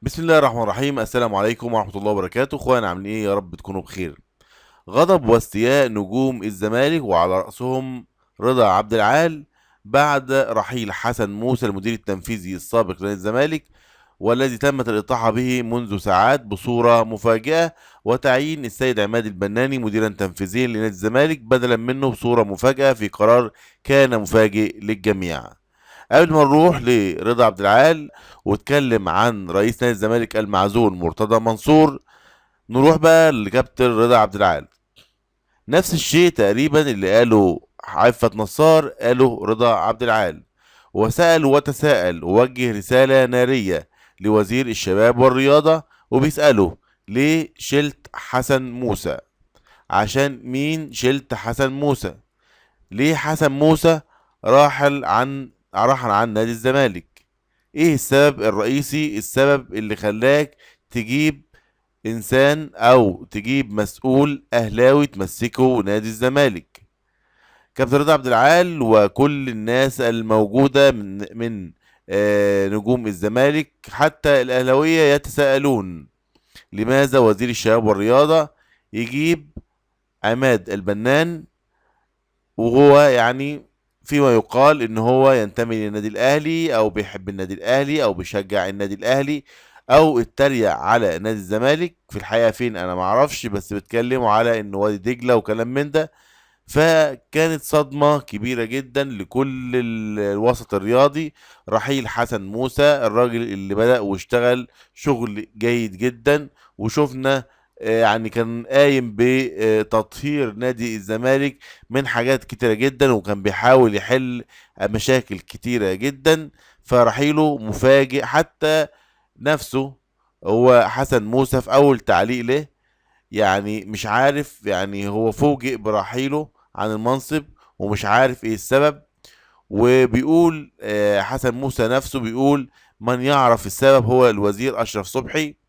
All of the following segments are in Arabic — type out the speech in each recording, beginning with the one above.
بسم الله الرحمن الرحيم. السلام عليكم ورحمة الله وبركاته. اخوانا عاملين ايه؟ يا رب تكونوا بخير. غضب واستياء نجوم الزمالك وعلى رأسهم رضا عبد العال بعد رحيل حسن موسى المدير التنفيذي السابق لنادي الزمالك، والذي تمت الإطاحة به منذ ساعات بصورة مفاجئة، وتعيين السيد عماد البناني مديرا تنفيذيا لنادي الزمالك بدلا منه بصورة مفاجئة في قرار كان مفاجئ للجميع. قبل ما نروح لرضا عبد العال واتكلم عن رئيس نادي الزمالك المعزول مرتضى منصور، نروح بقى لكابتن رضا عبد العال. نفس الشيء تقريبا اللي قاله عفت نصار قاله رضا عبد العال، وسأل وتساءل ووجه رسالة نارية لوزير الشباب والرياضة، وبيسأله ليه شلت حسن موسى؟ عشان مين شلت حسن موسى؟ ليه حسن موسى رحل عن نادي الزمالك؟ ايه السبب الرئيسي، السبب اللي خلاك تجيب انسان او تجيب مسؤول اهلاوي تمسكه نادي الزمالك؟ كابتن رضا عبد العال وكل الناس الموجودة من نجوم الزمالك حتى الاهلاوية يتساءلون لماذا وزير الشباب والرياضة يجيب عماد البنان، وهو يعني فيما يقال ان هو ينتمي للنادي الاهلي او بيحب النادي الاهلي او بيشجع النادي الاهلي، او اتريق على نادي الزمالك. في الحقيقه فين انا معرفش، بس بيتكلموا على ان وادي دجله وكلام من ده. فكانت صدمه كبيره جدا لكل الوسط الرياضي رحيل حسن موسى، الراجل اللي بدأ واشتغل شغل جيد جدا، وشفنا يعني كان قايم بتطهير نادي الزمالك من حاجات كتيرة جدا، وكان بيحاول يحل مشاكل كتيرة جدا. فرحيله مفاجئ، حتى نفسه هو حسن موسى في أول تعليق له يعني مش عارف، يعني هو فوجئ برحيله عن المنصب ومش عارف ايه السبب. وبيقول حسن موسى نفسه بيقول من يعرف السبب هو الوزير أشرف صبحي.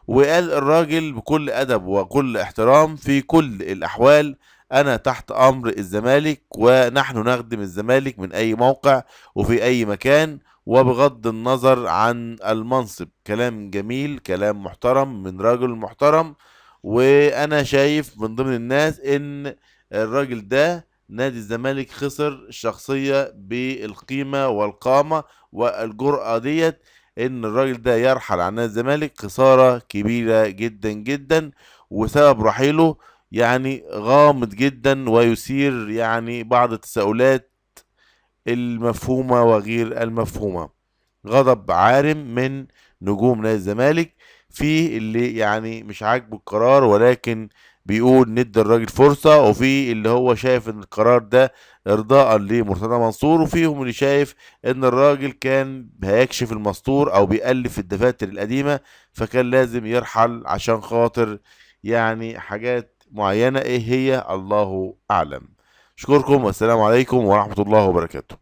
وقال الراجل بكل أدب وكل احترام في كل الأحوال أنا تحت أمر الزمالك، ونحن نخدم الزمالك من أي موقع وفي أي مكان وبغض النظر عن المنصب. كلام جميل، كلام محترم من راجل محترم. وأنا شايف من ضمن الناس إن الراجل ده نادي الزمالك خسر شخصية بالقيمة والقامة والجرأة ديت، ان الراجل ده يرحل عن نادي الزمالك خسارة كبيرة جدا جدا. وسبب رحيله يعني غامض جدا ويثير يعني بعض التساؤلات المفهومة وغير المفهومة. غضب عارم من نجوم نادي الزمالك في اللي يعني مش عاجبه القرار، ولكن بيقول ندي الراجل فرصة، وفي اللي هو شايف ان القرار ده ارضاء لمرتضى منصور، وفيهم اللي شايف ان الراجل كان هيكشف المستور او بيألف الدفاتر القديمة، فكان لازم يرحل عشان خاطر يعني حاجات معينة. ايه هي؟ الله اعلم. اشكركم والسلام عليكم ورحمة الله وبركاته.